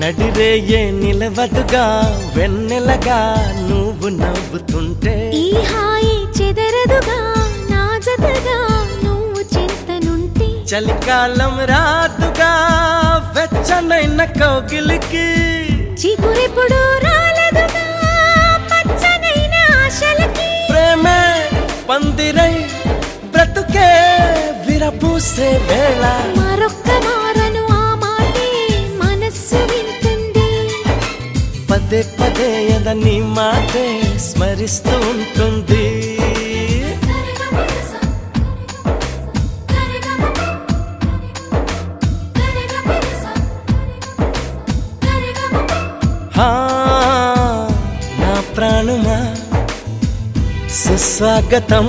నడిరేయే నిలవదుగా వెన్నెలగా నువ్వు నవ్వుతుంటే ఈ హాయి చెదరదుగా నా జతగా నువ్వు చింతనుంటే చలికాలం రాదుగా వెచ్చనైన కౌగిలికి చిగురెప్పుడు రాలదుగా పచ్చనైన ఆశలకి ప్రేమే పందిరై బ్రతుకే విరబూసే వేళ మరొక్క మారను ఆ మాటే మనస్సు వింటుంది పదే పదే నీ మాటే స్మరిస్తూ ఉంటుంది నా ప్రాణమా సుస్వాగతం